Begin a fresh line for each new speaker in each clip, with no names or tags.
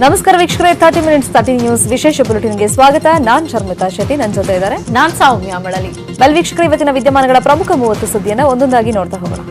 ನಮಸ್ಕಾರ ವೀಕ್ಷಕರೇ, 30 minutes 30 news ವಿಶೇಷ ಬುಲೆಟಿನ್ಗೆ ಸ್ವಾಗತ. ನಾನ್ ಶರ್ಮಿತಾ ಶೆಟ್ಟಿ, ನನ್ನ ಜೊತೆ ಇದ್ದಾರೆ ನಾನ್ ಸೌಮ್ಯ ಮಳಲಿ. ಬಲ್ ವೀಕ್ಷಕರೇ, ಇವತ್ತಿನ ವಿದ್ಯಮಾನಗಳ ಪ್ರಮುಖ 30 ಸುದ್ದಿಯನ್ನು ಒಂದೊಂದಾಗಿ ನೋಡ್ತಾ ಹೋಗೋಣ.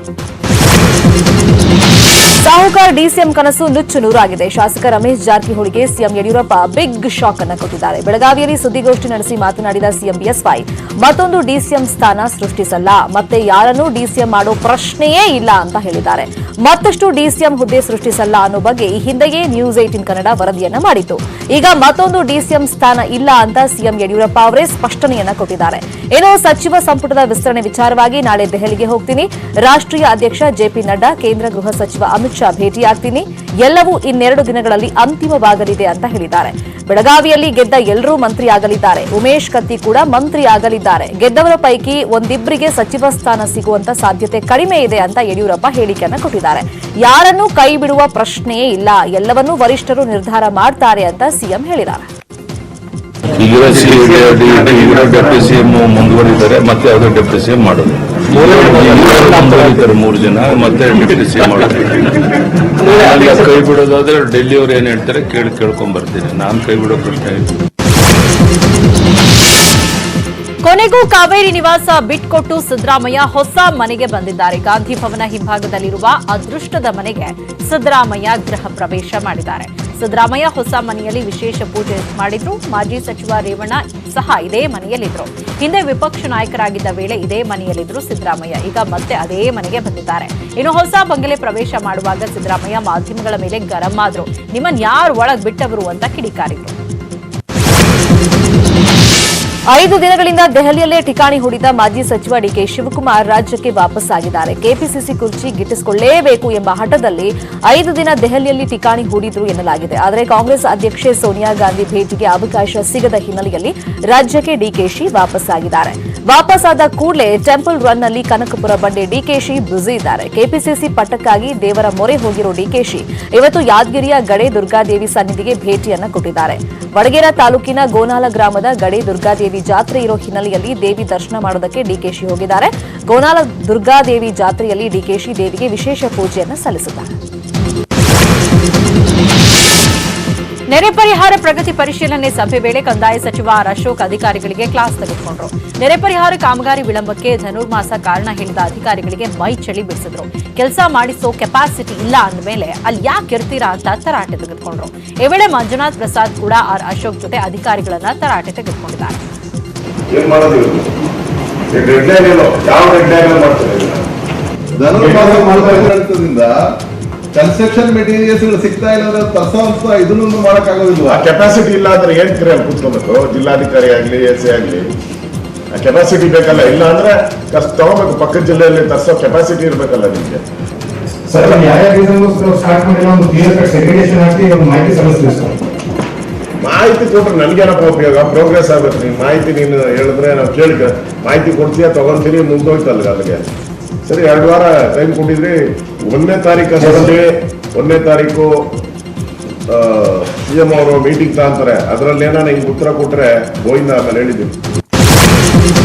ಸಾಹುಕಾರ ಡಿಸಿಎಂ ಕನಸು ನುಚ್ಚು ನೂರಾಗಿದೆ. ಶಾಸಕ ರಮೇಶ್ ಜಾರಕಿಹೊಳಿಗೆ ಸಿಎಂ ಯಡಿಯೂರಪ್ಪ ಬಿಗ್ ಶಾಕ್ ಅನ್ನು ಕೊಟ್ಟಿದ್ದಾರೆ. ಬೆಳಗಾವಿಯಲ್ಲಿ ಸುದ್ದಿಗೋಷ್ಠಿ ನಡೆಸಿ ಮಾತನಾಡಿದ ಸಿಎಂ ಬಿಎಸ್ವೈ, ಮತ್ತೊಂದು ಡಿಸಿಎಂ ಸ್ಥಾನ ಸೃಷ್ಟಿಸಲ್ಲ, ಮತ್ತೆ ಯಾರನ್ನೂ ಡಿಸಿಎಂ ಮಾಡೋ ಪ್ರಶ್ನೆಯೇ ಇಲ್ಲ ಅಂತ ಹೇಳಿದ್ದಾರೆ. ಮತ್ತಷ್ಟು ಡಿಸಿಎಂ ಹುದ್ದೆ ಸೃಷ್ಟಿಸಲ್ಲ ಅನ್ನೋ ಬಗ್ಗೆ ಈ ಹಿಂದೆಯೇ ನ್ಯೂಸ್ 18 ಕನ್ನಡ ವರದಿಯನ್ನ ಮಾಡಿತ್ತು. ಈಗ ಮತ್ತೊಂದು ಡಿಸಿಎಂ ಸ್ಥಾನ ಇಲ್ಲ ಅಂತ ಸಿಎಂ ಯಡಿಯೂರಪ್ಪ ಅವರೇ ಸ್ಪಷ್ಟನೆಯನ್ನ ಕೊಟ್ಟಿದ್ದಾರೆ. ಏನೋ ಸಚಿವ ಸಂಪುಟದ ವಿಸ್ತರಣೆ ವಿಚಾರವಾಗಿ ನಾಳೆ ದೆಹಲಿಗೆ ಹೋಗ್ತೀನಿ. ರಾಷ್ಟ್ರೀಯ ಅಧ್ಯಕ್ಷ ಜೆಪಿ ನಡ್ಡಾ, ಕೇಂದ್ರ ಗೃಹ ಸಚಿವ ಅಮಿತ್ ಶಾ ಭೇಟಿಯಾಗ್ತೀನಿ. ಎಲ್ಲವೂ ಇನ್ನೆರಡು ದಿನಗಳಲ್ಲಿ ಅಂತಿಮವಾಗಲಿದೆ ಅಂತ ಹೇಳಿದ್ದಾರೆ. ಬೆಳಗಾವಿಯಲ್ಲಿ ಗೆದ್ದ ಎಲ್ಲರೂ ಮಂತ್ರಿ ಆಗಲಿದ್ದಾರೆ. ಉಮೇಶ್ ಕತ್ತಿ ಕೂಡ ಮಂತ್ರಿ ಆಗಲಿದ್ದಾರೆ. ಗೆದ್ದವರ ಪೈಕಿ ಒಂದಿಬ್ಬರಿಗೆ ಸಚಿವ ಸ್ಥಾನ ಸಿಗುವಂತ ಸಾಧ್ಯತೆ ಕಡಿಮೆ ಇದೆ ಅಂತ ಯಡಿಯೂರಪ್ಪ ಹೇಳಿಕೆಯನ್ನು ಕೊಟ್ಟಿದ್ದಾರೆ. ಯಾರನ್ನೂ ಕೈ ಬಿಡುವ ಪ್ರಶ್ನೆಯೇ ಇಲ್ಲ, ಎಲ್ಲವನ್ನೂ ವರಿಷ್ಠರು ನಿರ್ಧಾರ ಮಾಡ್ತಾರೆ ಅಂತ ಸಿಎಂ ಹೇಳಿದ್ದಾರೆ.
ಡೆಪ್ಟಿ ಸಿಎಂ ಮುಂದುವರಿದ್ದಾರೆ, ಮತ್ತೆ ಯಾವುದೋ ಡೆಪ್ಟಿ ಸಿಎಂ ಮಾಡೋದು. 3 ಜನ ಮತ್ತೆ ಡೆಪ್ಟಿ ಸಿಎಂ ಮಾಡೋದು. ಕೈ ಬಿಡೋದಾದ್ರೆ ಡೆಲ್ಲಿಯವರು ಏನ್ ಹೇಳ್ತಾರೆ ಕೇಳ್ಕೊಂಡ್ ಬರ್ತೀನಿ. ನಾನು ಕೈ ಬಿಡೋ ಪ್ರಶ್ನೆ ಇಲ್ಲ.
ಕೊನೆಗೂ ಕಾವೇರಿ ನಿವಾಸ ಬಿಟ್ಕೊಟ್ಟು ಸಿದ್ದರಾಮಯ್ಯ ಹೊಸ ಮನೆಗೆ ಬಂದಿದ್ದಾರೆ. ಗಾಂಧಿ ಭವನ ಹಿಂಭಾಗದಲ್ಲಿರುವ ಅದೃಷ್ಟದ ಮನೆಗೆ ಸಿದ್ದರಾಮಯ್ಯ ಗೃಹ ಪ್ರವೇಶ ಮಾಡಿದ್ದಾರೆ. ಸಿದ್ದರಾಮಯ್ಯ ಹೊಸ ಮನೆಯಲ್ಲಿ ವಿಶೇಷ ಪೂಜೆ ಮಾಡಿದ್ರು. ಮಾಜಿ ಸಚಿವ ರೇವಣ್ಣ ಸಹ ಇದೇ ಮನೆಯಲ್ಲಿದ್ರು. ಹಿಂದೆ ವಿಪಕ್ಷ ನಾಯಕರಾಗಿದ್ದ ವೇಳೆ ಇದೇ ಮನೆಯಲ್ಲಿದ್ರು ಸಿದ್ದರಾಮಯ್ಯ. ಈಗ ಮತ್ತೆ ಅದೇ ಮನೆಗೆ ಬಂದಿದ್ದಾರೆ. ಇನ್ನು ಹೊಸ ಬಂಗಲೆ ಪ್ರವೇಶ ಮಾಡುವಾಗ ಸಿದ್ದರಾಮಯ್ಯ ಮಾಧ್ಯಮಗಳ ಮೇಲೆ ಗರಂ ಆದ್ರು. ನಿಮ್ಮನ್ನ ಯಾರು ಒಳಗ್ ಬಿಟ್ಟವರು ಅಂತ ಕಿಡಿಕಾರಿದ್ರು. 5 ದಿನಗಳಿಂದ ದೆಹಲಿಯಲ್ಲೇ ಠಿಕಾಣಿ ಹೂಡಿದ ಮಾಜಿ ಸಚಿವ ಡಿಕೆ ಶಿವಕುಮಾರ್ ರಾಜ್ಯಕ್ಕೆ ವಾಪಸ್ ಆಗಿದ್ದಾರೆ. ಕೆಪಿಸಿಸಿ ಕುರ್ಚಿ ಗಿಟ್ಟಿಸಿಕೊಳ್ಳಲೇಬೇಕು ಎಂಬ ಹಠದಲ್ಲಿ 5 ದಿನ ದೆಹಲಿಯಲ್ಲಿ ಠಿಕಾಣಿ ಹೂಡಿದ್ರು ಎನ್ನಲಾಗಿದೆ. ಆದರೆ ಕಾಂಗ್ರೆಸ್ ಅಧ್ಯಕ್ಷೆ ಸೋನಿಯಾ ಗಾಂಧಿ ಭೇಟಿಗೆ ಅವಕಾಶ ಸಿಗದ ಹಿನ್ನೆಲೆಯಲ್ಲಿ ರಾಜ್ಯಕ್ಕೆ ಡಿಕೆಶಿ ವಾಪಸ್ ಆಗಿದ್ದಾರೆ. ವಾಪಸ್ ಆದ ಕೂಡಲೇ ಟೆಂಪಲ್ ರನ್ನಲ್ಲಿ ಕನಕಪುರ ಬಂಡೆ ಡಿಕೆಶಿ ಬ್ಯುಸಿ ಇದ್ದಾರೆ. ಕೆಪಿಸಿಸಿ ಪಟ್ಟಕ್ಕಾಗಿ ದೇವರ ಮೊರೆ ಹೋಗಿರೋ ಡಿಕೆಶಿ ಇವತ್ತು ಯಾದಗಿರಿಯ ಗಡೆ ದುರ್ಗಾದೇವಿ ಸನ್ನಿಧಿಗೆ ಭೇಟಿಯನ್ನ ಕೊಟ್ಟಿದ್ದಾರೆ. ವಡಗೇರ ತಾಲೂಕಿನ ಗೋನಾಲ ಗ್ರಾಮದ ಗಡೆ ದುರ್ಗಾದೇವಿ ಜಾತ್ರೆ ಇರೋ ಹಿನ್ನೆಲೆಯಲ್ಲಿ ದೇವಿ ದರ್ಶನ ಮಾಡೋದಕ್ಕೆ ಡಿಕೆಶಿ ಹೋಗಿದ್ದಾರೆ. ಗೋನಾಲ ದುರ್ಗಾದೇವಿ ಜಾತ್ರೆಯಲ್ಲಿ ಡಿಕೆಶಿ ದೇವಿಗೆ ವಿಶೇಷ ಪೂಜೆಯನ್ನು ಸಲ್ಲಿಸಿದ್ದಾರೆ. ನೆರೆ ಪರಿಹಾರ ಪ್ರಗತಿ ಪರಿಶೀಲನೆ ಸಭೆ ವೇಳೆ ಕಂದಾಯ ಸಚಿವ ಆರ್ ಅಶೋಕ್ ಅಧಿಕಾರಿಗಳಿಗೆ ಕ್ಲಾಸ್ ತೆಗೆದುಕೊಂಡರು. ನೆರೆ ಪರಿಹಾರ ಕಾಮಗಾರಿ ವಿಳಂಬಕ್ಕೆ ಧನುರ್ಮಾಸ ಕಾರಣ ಹೇಳಿದ ಅಧಿಕಾರಿಗಳಿಗೆ ಮೈ ಚಳಿ ಬಿಡಿಸಿದ್ರು. ಕೆಲಸ ಮಾಡಿಸೋ ಕೆಪಾಸಿಟಿ ಇಲ್ಲ ಅಂದಮೇಲೆ ಅಲ್ಲಿ ಯಾಕೆ ಇರ್ತೀರಾ ಅಂತ ತರಾಟೆ ತೆಗೆದುಕೊಂಡ್ರು. ಈ ವೇಳೆ ಮಂಜುನಾಥ್ ಪ್ರಸಾದ್ ಕೂಡ ಆರ್ ಅಶೋಕ್ ಜೊತೆ ಅಧಿಕಾರಿಗಳನ್ನ ತರಾಟೆ ತೆಗೆದುಕೊಂಡಿದ್ದಾರೆ.
ಕನ್ಸ್ಟ್ರಕ್ಷನ್ ಮೆಟೀರಿಯಲ್ಸ್ ಸಿಗ್ತಾ ಇಲ್ಲ ಅಂದ್ರೆ ತರ್ಸೋಂತ ಇದನ್ನೊಂದು ಮಾಡಕ್ಕಾಗೋದಿಲ್ಲ.
ಕೆಪಾಸಿಟಿ ಇಲ್ಲ ಅಂದ್ರೆ ಏನ್ ಕ್ರಿಯೆ ಕೂತ್ಕೋಬೇಕು. ಜಿಲ್ಲಾಧಿಕಾರಿ ಆಗ್ಲಿ ಎಸ್ ಆಗ್ಲಿ ಕೆಪಾಸಿಟಿ ಬೇಕಲ್ಲ. ಇಲ್ಲ ಅಂದ್ರೆ ತಗೋಬೇಕು. ಪಕ್ಕದ ಜಿಲ್ಲೆಯಲ್ಲಿ ತರ್ಸೋ ಕೆಪಾಸಿಟಿ ಇರ್ಬೇಕಲ್ಲ ನಿಮ್ಗೆ. ಮಾಹಿತಿ ಕೊಟ್ರೆ ನನ್ಗೇನಪ್ಪ ಉಪಯೋಗ? ಪ್ರೋಗ್ರೆಸ್ ಆಗ್ಬೇಕು. ನೀನ್ ಮಾಹಿತಿ ನೀನು ಹೇಳಿದ್ರೆ ನಾವು ಕೇಳಿ ಮಾಹಿತಿ ಕೊಡ್ತೀಯ, ತಗೊಂತೀನಿ, ಮುಗ್ದೋಯ್ತಲ್ಲ ಅಲ್ಲಿಗೆ. ಸರಿ, 2 ವಾರ ಟೈಮ್ ಕೊಟ್ಟಿದ್ರಿ. 1ನೇ ತಾರೀಕು 1ನೇ ತಾರೀಕು ಸಿಎಂ ಅವರು ಮೀಟಿಂಗ್ ತಗೊಂತಾರೆ. ಅದರಲ್ಲಿ ಏನೋ ಹಿಂಗೆ ಉತ್ತರ ಕೊಟ್ರೆ ಗೋವಿಂದ ಆಮೇಲೆ ಹೇಳಿದ್ದೀವಿ.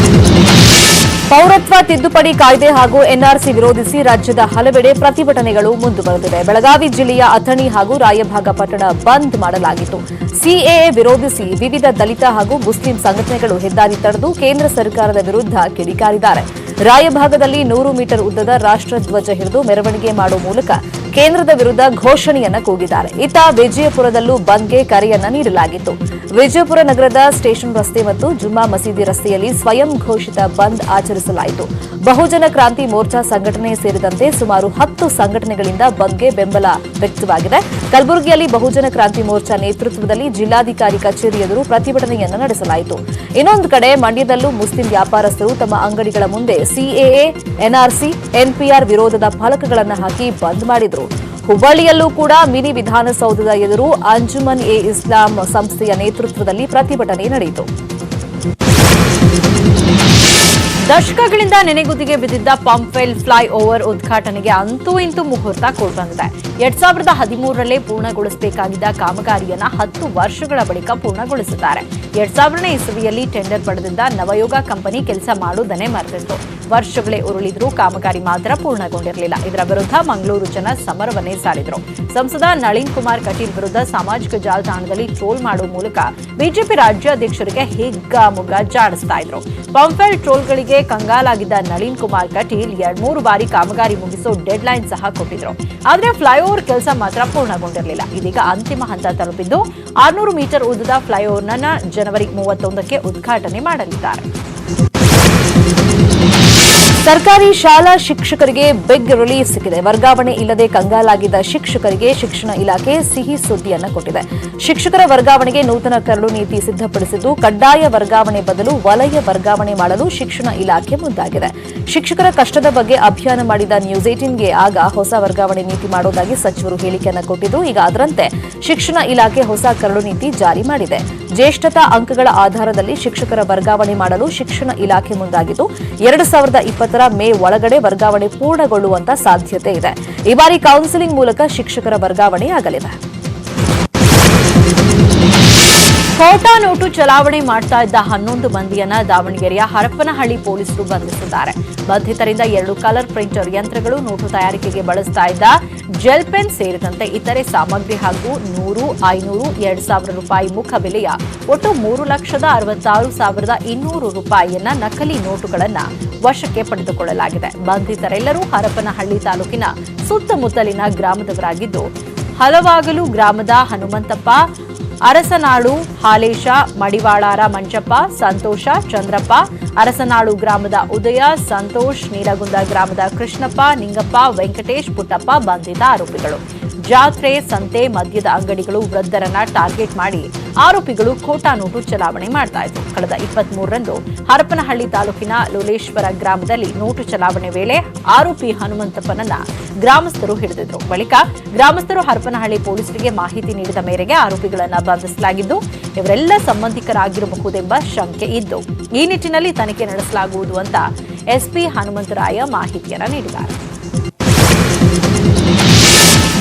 ಪೌರತ್ವ ತಿದ್ದುಪಡಿ ಕಾಯ್ದೆ ಹಾಗೂ ಎನ್ಆರ್ಸಿ ವಿರೋಧಿಸಿ ರಾಜ್ಯದ ಹಲವೆಡೆ ಪ್ರತಿಭಟನೆಗಳು ಮುಂದುವರೆದಿವೆ. ಬೆಳಗಾವಿ ಜಿಲ್ಲೆಯ ಅಥಣಿ ಹಾಗೂ ರಾಯಭಾಗ ಪಟ್ಟಣ ಬಂದ್ ಮಾಡಲಾಗಿತ್ತು. ಸಿಎಎ ವಿರೋಧಿಸಿ ವಿವಿಧ ದಲಿತ ಹಾಗೂ ಮುಸ್ಲಿಂ ಸಂಘಟನೆಗಳು ಹೆದ್ದಾರಿ ತಡೆದು ಕೇಂದ್ರ ಸರ್ಕಾರದ ವಿರುದ್ಧ ಕಿಡಿಕಾರಿದ್ದಾರೆ. ರಾಯಭಾಗದಲ್ಲಿ 100 ಮೀಟರ್ ಉದ್ದದ ರಾಷ್ಟ್ರಧ್ವಜ ಹಿಡಿದು ಮೆರವಣಿಗೆ ಮಾಡುವ ಮೂಲಕ ಕೇಂದ್ರದ ವಿರುದ್ಧ ಘೋಷಣೆಯನ್ನ ಕೂಗಿದ್ದಾರೆ. ಇತ್ತ ವಿಜಯಪುರದಲ್ಲೂ ಬಂದ್ಗೆ ಕರೆಯನ್ನ ನೀಡಲಾಗಿತ್ತು. ವಿಜಯಪುರ ನಗರದ ಸ್ಟೇಷನ್ ರಸ್ತೆ ಮತ್ತು ಜುಮ್ಮಾ ಮಸೀದಿ ರಸ್ತೆಯಲ್ಲಿ ಸ್ವಯಂ ಘೋಷಿತ ಬಂದ್ ಆಚರಿಸಲಾಯಿತು. ಬಹುಜನ ಕ್ರಾಂತಿ ಮೋರ್ಚಾ ಸಂಘಟನೆ ಸೇರಿದಂತೆ ಸುಮಾರು 10 ಸಂಘಟನೆಗಳಿಂದ ಬಂದ್ಗೆ ಬೆಂಬಲ ವ್ಯಕ್ತವಾಗಿದೆ. ಕಲಬುರಗಿಯಲ್ಲಿ ಬಹುಜನ ಕ್ರಾಂತಿ ಮೋರ್ಚಾ ನೇತೃತ್ವದಲ್ಲಿ ಜಿಲ್ಲಾಧಿಕಾರಿ ಕಚೇರಿ ಎದುರು ಪ್ರತಿಭಟನೆಯನ್ನು ನಡೆಸಲಾಯಿತು. ಇನ್ನೊಂದು ಕಡೆ ಮಂಡ್ಯದಲ್ಲೂ ಮುಸ್ಲಿಂ ವ್ಯಾಪಾರಸ್ಥರು ತಮ್ಮ ಅಂಗಡಿಗಳ ಮುಂದೆ ಸಿಎಎ, ಎನ್ಆರ್ಸಿ, ಎನ್ಪಿಆರ್ ವಿರೋಧದ ಫಲಕಗಳನ್ನು ಹಾಕಿ ಬಂದ್ ಮಾಡಿದರು. ಹುಬ್ಬಳ್ಳಿಯಲ್ಲೂ ಕೂಡ ಮಿನಿ ವಿಧಾನಸೌಧದ ಎದುರು ಅಂಜುಮನ್ ಎ ಇಸ್ಲಾಂ ಸಂಸ್ಥೆಯ ನೇತೃತ್ವದಲ್ಲಿ ಪ್ರತಿಭಟನೆ ನಡೆಯಿತು. ದಶಕಗಳಿಂದ ನೆನೆಗುದಿಗೆ ಬಿದ್ದಿದ್ದ ಪಂಪ್ವೆಲ್ ಫ್ಲೈಓವರ್ ಉದ್ಘಾಟನೆಗೆ ಅಂತೂ ಇಂತೂ ಮುಹೂರ್ತ ಕೂಡ್ಬಂದಿದೆ. 2013ರಲ್ಲೇ ಪೂರ್ಣಗೊಳಿಸಬೇಕಾಗಿದ್ದ ಕಾಮಗಾರಿಯನ್ನ 10 ವರ್ಷಗಳ ಬಳಿಕ ಪೂರ್ಣಗೊಳಿಸಿದ್ದಾರೆ. 2000ನೇ ಇಸವಿಯಲ್ಲಿ ಟೆಂಡರ್ ಪಡೆದಿದ್ದ ನವಯೋಗ ಕಂಪನಿ ಕೆಲಸ ಮಾಡುವುದನ್ನೇ ಮರೆತಿತ್ತು. ವರ್ಷಗಳೇ ಉರುಳಿದ್ರೂ ಕಾಮಗಾರಿ ಮಾತ್ರ ಪೂರ್ಣಗೊಂಡಿರಲಿಲ್ಲ. ಇದರ ವಿರುದ್ಧ ಮಂಗಳೂರು ಜನ ಸಮರವನ್ನೇ ಸಾರಿದ್ರು. ಸಂಸದ ನಳಿನ್ ಕುಮಾರ್ ಕಟೀಲ್ ವಿರುದ್ಧ ಸಾಮಾಜಿಕ ಜಾಲತಾಣದಲ್ಲಿ ಟ್ರೋಲ್ ಮಾಡುವ ಮೂಲಕ ಬಿಜೆಪಿ ರಾಜ್ಯಾಧ್ಯಕ್ಷರಿಗೆ ಹಿಗ್ಗಾಮುಗ್ಗಾ ಜಾಡಿಸ್ತಾ ಇದ್ರು. ಪಂಪ್ವೆಲ್ ಟ್ರೋಲ್ಗಳಿಗೆ ಕಂಗಾಲಾಗಿದ್ದ ನಳಿನ್ ಕುಮಾರ್ ಕಟೀಲ್ 2-3 ಬಾರಿ ಕಾಮಗಾರಿ ಮುಗಿಸೋ ಡೆಡ್ ಲೈನ್ ಸಹ ಕೊಟ್ಟಿದ್ರು. ಆದರೆ ಫ್ಲೈಓವರ್ ಕೆಲಸ ಮಾತ್ರ ಪೂರ್ಣಗೊಂಡಿರಲಿಲ್ಲ. ಇದೀಗ ಅಂತಿಮ ಹಂತ ತಲುಪಿದ್ದು 600 ಮೀಟರ್ ಉದ್ದದ ಫ್ಲೈಓವರ್ನ ಜನವರಿ 31ಕ್ಕೆ ಉದ್ಘಾಟನೆ ಮಾಡಲಿದ್ದಾರೆ. ಸರ್ಕಾರಿ ಶಾಲಾ ಶಿಕ್ಷಕರಿಗೆ ಬಿಗ್ ರಿಲೀಫ್ ಸಿಕ್ಕಿದೆ. ವರ್ಗಾವಣೆ ಇಲ್ಲದೆ ಕಂಗಾಲಾಗಿದ್ದ ಶಿಕ್ಷಕರಿಗೆ ಶಿಕ್ಷಣ ಇಲಾಖೆ ಸಿಹಿ ಸುದ್ದಿಯನ್ನು ಕೊಟ್ಟಿದೆ. ಶಿಕ್ಷಕರ ವರ್ಗಾವಣೆಗೆ ನೂತನ ಕರಡು ನೀತಿ ಸಿದ್ಧಪಡಿಸಿದ್ದು, ಕಡ್ಡಾಯ ವರ್ಗಾವಣೆ ಬದಲು ವಲಯ ವರ್ಗಾವಣೆ ಮಾಡಲು ಶಿಕ್ಷಣ ಇಲಾಖೆ ಮುಂದಾಗಿದೆ. ಶಿಕ್ಷಕರ ಕಷ್ಟದ ಬಗ್ಗೆ ಅಭಿಯಾನ ಮಾಡಿದ ನ್ಯೂಸ್ 18ಗೆ ಆಗ ಹೊಸ ವರ್ಗಾವಣೆ ನೀತಿ ಮಾಡೋದಾಗಿ ಸಚಿವರು ಹೇಳಿಕೆಯನ್ನು ಕೊಟ್ಟಿದ್ದು, ಈಗ ಅದರಂತೆ ಶಿಕ್ಷಣ ಇಲಾಖೆ ಹೊಸ ಕರಡು ನೀತಿ ಜಾರಿ ಮಾಡಿದೆ. ಜ್ಯೇಷ್ಠತಾ ಅಂಕಗಳ ಆಧಾರದಲ್ಲಿ ಶಿಕ್ಷಕರ ವರ್ಗಾವಣೆ ಮಾಡಲು ಶಿಕ್ಷಣ ಇಲಾಖೆ ಮುಂದಾಗಿದ್ದು, 2020 ಮೇ ಒಳಗಡೆ ವರ್ಗಾವಣೆ ಪೂರ್ಣಗೊಳ್ಳುವಂತ ಸಾಧ್ಯತೆ ಇದೆ. ಈ ಬಾರಿ ಕೌನ್ಸಿಲಿಂಗ್ ಮೂಲಕ ಶಿಕ್ಷಕರ ವರ್ಗಾವಣೆ ಆಗಲಿದೆ. ಖೋಟಾ ನೋಟು ಚಲಾವಣೆ ಮಾಡ್ತಾ ಇದ್ದ 11 ಮಂದಿಯನ್ನ ದಾವಣಗೆರೆಯ ಹರಪನಹಳ್ಳಿ ಪೊಲೀಸರು ಬಂಧಿಸಿದ್ದಾರೆ. ಬಂಧಿತರಿಂದ 2 ಕಲರ್ ಪ್ರಿಂಟರ್ ಯಂತ್ರಗಳು, ನೋಟು ತಯಾರಿಕೆಗೆ ಬಳಸ್ತಾ ಇದ್ದ ಜೆಲ್ ಪೆನ್ ಸೇರಿದಂತೆ ಇತರೆ ಸಾಮಗ್ರಿ ಹಾಗೂ 100, 500, 2,000 ರೂಪಾಯಿ ಮುಖಬೆಲೆಯ ಒಟ್ಟು 3,66,200 ರೂಪಾಯಿಯನ್ನ ನಕಲಿ ನೋಟುಗಳನ್ನು ವಶಕ್ಕೆ ಪಡೆದುಕೊಳ್ಳಲಾಗಿದೆ. ಬಂಧಿತರೆಲ್ಲರೂ ಹರಪನಹಳ್ಳಿ ತಾಲೂಕಿನ ಸುತ್ತಮುತ್ತಲಿನ ಗ್ರಾಮದವರಾಗಿದ್ದು, ಹಲವಾಗಲು ಗ್ರಾಮದ ಹನುಮಂತಪ್ಪ, ಅರಸನಾಳು ಹಾಲೇಶ, ಮಡಿವಾಳಾರ ಮಂಜಪ್ಪ, ಸಂತೋಷ, ಚಂದ್ರಪ್ಪ, ಅರಸನಾಳು ಗ್ರಾಮದ ಉದಯ, ಸಂತೋಷ್, ನೀಲಗುಂದ ಗ್ರಾಮದ ಕೃಷ್ಣಪ್ಪ, ನಿಂಗಪ್ಪ, ವೆಂಕಟೇಶ್, ಪುಟ್ಟಪ್ಪ ಬಂಧಿತ ಆರೋಪಿಗಳು. ಜಾತ್ರೆ, ಸಂತೆ, ಮದ್ಯದ ಅಂಗಡಿಗಳು, ವೃದ್ಧರನ್ನ ಟಾರ್ಗೆಟ್ ಮಾಡಿ ಆರೋಪಿಗಳು ಖೋಟಾ ನೋಟು ಚಲಾವಣೆ ಮಾಡ್ತಾ ಇದ್ರು. ಕಳೆದ 23ರಂದು ಹರಪನಹಳ್ಳಿ ತಾಲೂಕಿನ ಲೋಲೇಶ್ವರ ಗ್ರಾಮದಲ್ಲಿ ನೋಟು ಚಲಾವಣೆ ವೇಳೆ ಆರೋಪಿ ಹನುಮಂತಪ್ಪನನ್ನ ಗ್ರಾಮಸ್ಥರು ಹಿಡಿದಿದ್ರು. ಬಳಿಕ ಗ್ರಾಮಸ್ಥರು ಹರಪನಹಳ್ಳಿ ಪೊಲೀಸರಿಗೆ ಮಾಹಿತಿ ನೀಡಿದ ಮೇರೆಗೆ ಆರೋಪಿಗಳನ್ನ ಬಂಧಿಸಲಾಗಿದ್ದು, ಇವರೆಲ್ಲ ಸಂಬಂಧಿಕರಾಗಿರಬಹುದೆಂಬ ಶಂಕೆ ಇದ್ದು, ಈ ನಿಟ್ಟಿನಲ್ಲಿ ತನಿಖೆ ನಡೆಸಲಾಗುವುದು ಅಂತ ಎಸ್ಪಿ ಹನುಮಂತರಾಯ ಮಾಹಿತಿಯನ್ನ ನೀಡಿದ್ದಾರೆ.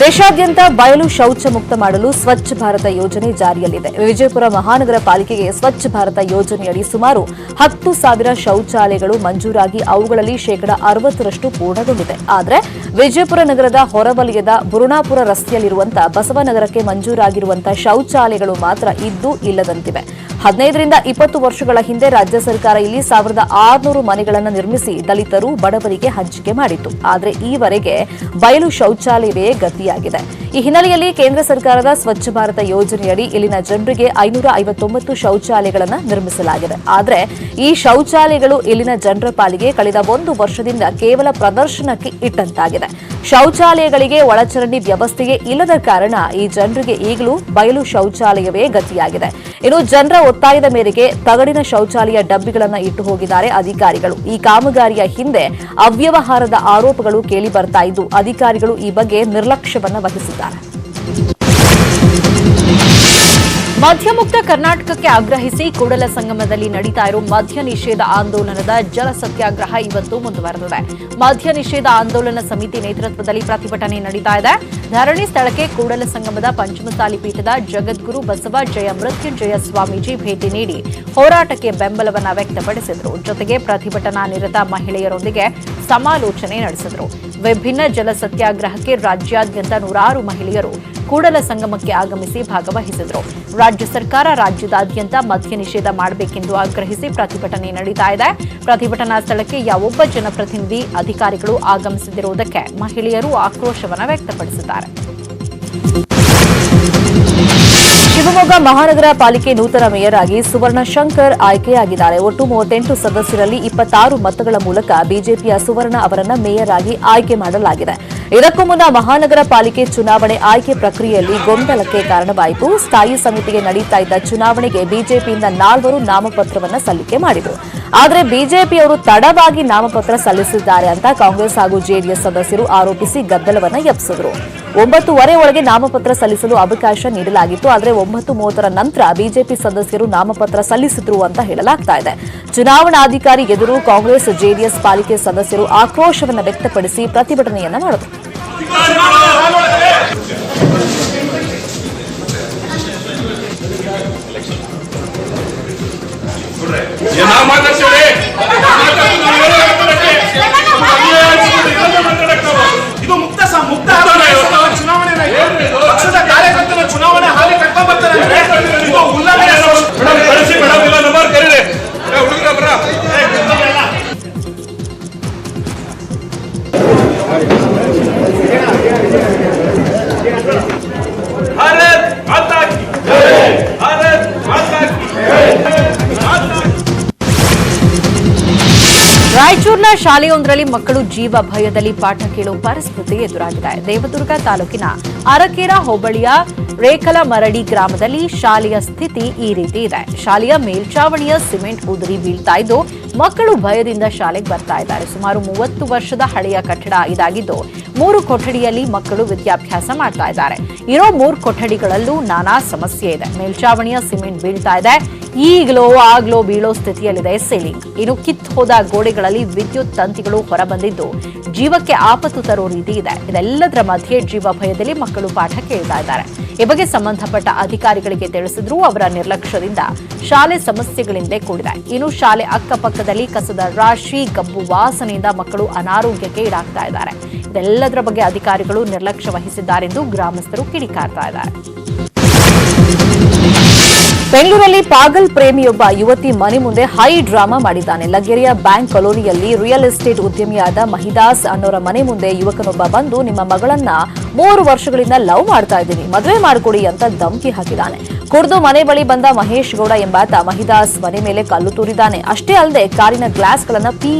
ದೇಶಾದ್ಯಂತ ಬಯಲು ಶೌಚ ಮುಕ್ತ ಮಾಡಲು ಸ್ವಚ್ಛ ಭಾರತ ಯೋಜನೆ ಜಾರಿಯಲ್ಲಿದೆ. ವಿಜಯಪುರ ಮಹಾನಗರ ಪಾಲಿಕೆಗೆ ಸ್ವಚ್ಛ ಭಾರತ ಯೋಜನೆಯಡಿ ಸುಮಾರು 10,000 ಶೌಚಾಲಯಗಳು ಮಂಜೂರಾಗಿ ಅವುಗಳಲ್ಲಿ 60% ಪೂರ್ಣಗೊಂಡಿದೆ. ಆದರೆ ವಿಜಯಪುರ ನಗರದ ಹೊರವಲಯದ ಬುರುಣಾಪುರ ರಸ್ತೆಯಲ್ಲಿರುವಂತಹ ಬಸವನಗರಕ್ಕೆ ಮಂಜೂರಾಗಿರುವಂತಹ ಶೌಚಾಲಯಗಳು ಮಾತ್ರ ಇದ್ದು ಇಲ್ಲದಂತಿವೆ. 15ರಿಂದ 20 ವರ್ಷಗಳ ಹಿಂದೆ ರಾಜ್ಯ ಸರ್ಕಾರ ಇಲ್ಲಿ 1,600 ಮನೆಗಳನ್ನು ನಿರ್ಮಿಸಿ ದಲಿತರು, ಬಡವರಿಗೆ ಹಂಚಿಕೆ ಮಾಡಿತ್ತು. ಆದರೆ ಈವರೆಗೆ ಬಯಲು ಶೌಚಾಲಯವೇ ಗತಿಯಾಗಿದೆ. ಈ ಹಿನ್ನೆಲೆಯಲ್ಲಿ ಕೇಂದ್ರ ಸರ್ಕಾರದ ಸ್ವಚ್ಛ ಭಾರತ ಯೋಜನೆಯಡಿ ಇಲ್ಲಿನ ಜನರಿಗೆ 559 ಶೌಚಾಲಯಗಳನ್ನು ನಿರ್ಮಿಸಲಾಗಿದೆ. ಆದರೆ ಈ ಶೌಚಾಲಯಗಳು ಇಲ್ಲಿನ ಜನರ ಪಾಲಿಗೆ ಕಳೆದ 1 ವರ್ಷದಿಂದ ಕೇವಲ ಪ್ರದರ್ಶನಕ್ಕೆ ಇಟ್ಟಂತಾಗಿದೆ. ಶೌಚಾಲಯಗಳಿಗೆ ಒಳಚರಂಡಿ ವ್ಯವಸ್ಥೆಯೇ ಇಲ್ಲದ ಕಾರಣ ಈ ಜನರಿಗೆ ಈಗಲೂ ಬಯಲು ಶೌಚಾಲಯವೇ ಗತಿಯಾಗಿದೆ. ಇನ್ನು ಜನರ ಒತ್ತಾಯದ ಮೇರೆಗೆ ತಗಡಿನ ಶೌಚಾಲಯ ಡಬ್ಬಿಗಳನ್ನು ಇಟ್ಟು ಹೋಗಿದ್ದಾರೆ ಅಧಿಕಾರಿಗಳು. ಈ ಕಾಮಗಾರಿಯ ಹಿಂದೆ ಅವ್ಯವಹಾರದ ಆರೋಪಗಳು ಕೇಳಿ ಬರ್ತಾ ಇದ್ದು, ಅಧಿಕಾರಿಗಳು ಈ ಬಗ್ಗೆ ನಿರ್ಲಕ್ಷ್ಯವನ್ನ ವಹಿಸಿದ್ದಾರೆ. ಮದ್ಯಮುಕ್ತ ಕರ್ನಾಟಕಕ್ಕೆ ಆಗ್ರಹಿಸಿ ಕೂಡಲ ಸಂಗಮದಲ್ಲಿ ನಡೀತಾ ಇರುವ ಮದ್ಯ ನಿಷೇಧ ಆಂದೋಲನದ ಜಲ ಸತ್ಯಾಗ್ರಹ ಇವತ್ತು ಮುಂದುವರೆದಿದೆ. ಮದ್ಯ ನಿಷೇಧ ಆಂದೋಲನ ಸಮಿತಿ ನೇತೃತ್ವದಲ್ಲಿ ಪ್ರತಿಭಟನೆ ನಡೀತಾ ಇದೆ. ಧರಣಿ ಸ್ಥಳಕ್ಕೆ ಕೂಡಲ ಸಂಗಮದ ಪಂಚಮಸಾಲಿ ಪೀಠದ ಜಗದ್ಗುರು ಬಸವ ಜಯ ಮೃತ್ಯುಂಜಯ ಸ್ವಾಮೀಜಿ ಭೇಟಿ ನೀಡಿ ಹೋರಾಟಕ್ಕೆ ಬೆಂಬಲವನ್ನು ವ್ಯಕ್ತಪಡಿಸಿದರು. ಜೊತೆಗೆ ಪ್ರತಿಭಟನಾ ನಿರತ ಮಹಿಳೆಯರೊಂದಿಗೆ ಸಮಾಲೋಚನೆ ನಡೆಸಿದರು. ವಿಭಿನ್ನ ಜಲ ಸತ್ಯಾಗ್ರಹಕ್ಕೆ ರಾಜ್ಯಾದ್ಯಂತ 100 ಮಹಿಳೆಯರು ಕೂಡಲ ಸಂಗಮಕ್ಕೆ ಆಗಮಿಸಿ ಭಾಗವಹಿಸಿದರು. ರಾಜ್ಯ ಸರ್ಕಾರ ರಾಜ್ಯದಾದ್ಯಂತ ಮದ್ಯ ನಿಷೇಧ ಮಾಡಬೇಕೆಂದು ಆಗ್ರಹಿಸಿ ಪ್ರತಿಭಟನೆ ನಡೀತಾ ಇದೆ. ಪ್ರತಿಭಟನಾ ಸ್ಥಳಕ್ಕೆ ಯಾವೊಬ್ಬ ಜನಪ್ರತಿನಿಧಿ, ಅಧಿಕಾರಿಗಳು ಆಗಮಿಸದಿರುವುದಕ್ಕೆ ಮಹಿಳೆಯರು ಆಕ್ರೋಶವನ್ನು ವ್ಯಕ್ತಪಡಿಸಿದ್ದಾರೆ. ಶಿವಮೊಗ್ಗ ಮಹಾನಗರ ಪಾಲಿಕೆ ನೂತನ ಮೇಯರ್ ಆಗಿ ಸುವರ್ಣ ಶಂಕರ್ ಆಯ್ಕೆಯಾಗಿದ್ದಾರೆ. ಒಟ್ಟು 38 ಸದಸ್ಯರಲ್ಲಿ 26 ಮತಗಳ ಮೂಲಕ ಬಿಜೆಪಿಯ ಸುವರ್ಣ ಅವರನ್ನ ಮೇಯರ್ ಆಗಿ ಆಯ್ಕೆ ಮಾಡಲಾಗಿದೆ. ಇದಕ್ಕೂ ಮುನ್ನ ಮಹಾನಗರ ಪಾಲಿಕೆ ಚುನಾವಣೆ ಆಯ್ಕೆ ಪ್ರಕ್ರಿಯೆಯಲ್ಲಿ ಗೊಂದಲಕ್ಕೆ ಕಾರಣವಾಯಿತು. ಸ್ಥಾಯಿ ಸಮಿತಿಗೆ ನಡೆಯುತ್ತಾ ಇದ್ದ ಚುನಾವಣೆಗೆ ಬಿಜೆಪಿಯಿಂದ 4 ನಾಮಪತ್ರವನ್ನು ಸಲ್ಲಿಕೆ ಮಾಡಿದರು. ಆದರೆ ಬಿಜೆಪಿಯವರು ತಡವಾಗಿ ನಾಮಪತ್ರ ಸಲ್ಲಿಸಿದ್ದಾರೆ ಅಂತ ಕಾಂಗ್ರೆಸ್ ಹಾಗೂ ಜೆಡಿಎಸ್ ಸದಸ್ಯರು ಆರೋಪಿಸಿ ಗದ್ದಲವನ್ನು ಎಬ್ಬಿಸಿದ್ರು. 9:30 ಒಳಗೆ ನಾಮಪತ್ರ ಸಲ್ಲಿಸಲು ಅವಕಾಶ ನೀಡಲಾಗಿತ್ತು. ಆದರೆ 9:30 ನಂತರ ಬಿಜೆಪಿ ಸದಸ್ಯರು ನಾಮಪತ್ರ ಸಲ್ಲಿಸಿದ್ರು ಅಂತ ಹೇಳಲಾಗ್ತಾ ಇದೆ. ಚುನಾವಣಾಧಿಕಾರಿ ಎದುರು ಕಾಂಗ್ರೆಸ್ ಜೆಡಿಎಸ್ ಪಾಲಿಕೆ ಸದಸ್ಯರು ಆಕ್ರೋಶವನ್ನು ವ್ಯಕ್ತಪಡಿಸಿ ಪ್ರತಿಭಟನೆಯನ್ನ ಮಾಡಿದರು.
ಇದು ಮುಕ್ತ ಚುನಾವಣೆ ಪಕ್ಷದ ಕಾರ್ಯಕರ್ತನ ಚುನಾವಣೆ ಹಾಲಿ ಕರ್ಕೊಂಡ್ ಬರ್ತಾರೆ. ಇದು ಉಲ್ಲಂಘನೆ.
ರಾಯಚೂರಿನ ಶಾಲೆಯೊಂದರಲ್ಲಿ ಮಕ್ಕಳು ಜೀವ ಭಯದಲ್ಲಿ ಪಾಠ ಕೇಳುವ ಪರಿಸ್ಥಿತಿ ಎದುರಾಗಿದೆ. ದೇವದುರ್ಗ ತಾಲೂಕಿನ ಅರಕೇರ ಹೋಬಳಿಯ ರೇಖಲಮರಡಿ ಗ್ರಾಮದಲ್ಲಿ ಶಾಲೆಯ ಸ್ಥಿತಿ ಈ ರೀತಿ ಇದೆ. ಶಾಲೆಯ ಮೇಲ್ಚಾವಣಿಯ ಸಿಮೆಂಟ್ ಉದುರಿ ಬೀಳ್ತಾ ಇದ್ದು ಮಕ್ಕಳು ಭಯದಿಂದ ಶಾಲೆಗೆ ಬರ್ತಾ ಇದ್ದಾರೆ. ಸುಮಾರು 30 ವರ್ಷದ ಹಳೆಯ ಕಟ್ಟಡ ಇದಾಗಿದ್ದು 3 ಕೊಠಡಿಯಲ್ಲಿ ಮಕ್ಕಳು ವಿದ್ಯಾಭ್ಯಾಸ ಮಾಡ್ತಾ ಇದ್ದಾರೆ. ಇರೋ 3 ಕೊಠಡಿಗಳಲ್ಲೂ ನಾನಾ ಸಮಸ್ಯೆ ಇದೆ. ಮೇಲ್ಚಾವಣಿಯ ಸಿಮೆಂಟ್ ಬೀಳ್ತಾ ಇದೆ. ಈಗಲೋ ಆಗ್ಲೋ ಬೀಳೋ ಸ್ಥಿತಿಯಲ್ಲಿದೆ ಸೀಲಿಂಗ್. ಇನ್ನು ಕಿತ್ತು ಹೋದ ಗೋಡೆಗಳಲ್ಲಿ ವಿದ್ಯುತ್ ತಂತಿಗಳು ಹೊರಬಂದಿದ್ದು ಜೀವಕ್ಕೆ ಆಪತ್ತು ತರೋ ರೀತಿ ಇದೆ. ಇದೆಲ್ಲದರ ಮಧ್ಯೆ ಜೀವ ಭಯದಲ್ಲಿ ಮಕ್ಕಳು ಪಾಠ ಕೇಳ್ತಾ ಇದ್ದಾರೆ. ಈ ಬಗ್ಗೆ ಸಂಬಂಧಪಟ್ಟ ಅಧಿಕಾರಿಗಳಿಗೆ ತಿಳಿಸಿದ್ರು. ಅವರ ನಿರ್ಲಕ್ಷ್ಯದಿಂದ ಶಾಲೆ ಸಮಸ್ಯೆಗಳಿಂದಲೇ ಕೂಡಿದೆ. ಇನ್ನು ಶಾಲೆ ಅಕ್ಕಪಕ್ಕದಲ್ಲಿ ಕಸದ ರಾಶಿ, ಗಬ್ಬು ವಾಸನೆಯಿಂದ ಮಕ್ಕಳು ಅನಾರೋಗ್ಯಕ್ಕೆ ಈಡಾಗ್ತಾ ಇದ್ದಾರೆ. ಇದೆಲ್ಲದರ ಬಗ್ಗೆ ಅಧಿಕಾರಿಗಳು ನಿರ್ಲಕ್ಷ್ಯ ವಹಿಸಿದ್ದಾರೆಂದು ಗ್ರಾಮಸ್ಥರು ಕಿಡಿಕಾರ್ತಾ ಇದ್ದಾರೆ. ಬೆಂಗಳೂರಲ್ಲಿ ಪಾಗಲ್ ಪ್ರೇಮಿಯೊಬ್ಬ ಯುವತಿ ಮನೆ ಮುಂದೆ ಹೈ ಡ್ರಾಮಾ ಮಾಡಿದ್ದಾನೆ. ಲಗ್ಗೆರೆಯ ಬ್ಯಾಂಕ್ ಕಾಲೋನಿಯಲ್ಲಿ ರಿಯಲ್ ಎಸ್ಟೇಟ್ ಉದ್ಯಮಿಯಾದ ಮಹಿದಾಸ್ ಅನ್ನೋರ ಮನೆ ಮುಂದೆ ಯುವಕನೊಬ್ಬ ಬಂದು ನಿಮ್ಮ ಮಗಳನ್ನ 3 ವರ್ಷಗಳಿಂದ ಲವ್ ಮಾಡ್ತಾ ಇದ್ದೀನಿ, ಮದುವೆ ಮಾಡಿಕೊಡಿ ಅಂತ ಧಮಕಿ ಹಾಕಿದ್ದಾನೆ. ಕುಡಿದು ಮನೆ ಬಳಿ ಬಂದ ಮಹೇಶ್ ಗೌಡ ಎಂಬಾತ ಮಹಿದಾಸ್ ಮನೆ ಮೇಲೆ ಕಲ್ಲು ತೂರಿದ್ದಾನೆ. ಅಷ್ಟೇ ಅಲ್ಲದೆ ಕಾರಿನ ಗ್ಲಾಸ್ಗಳನ್ನು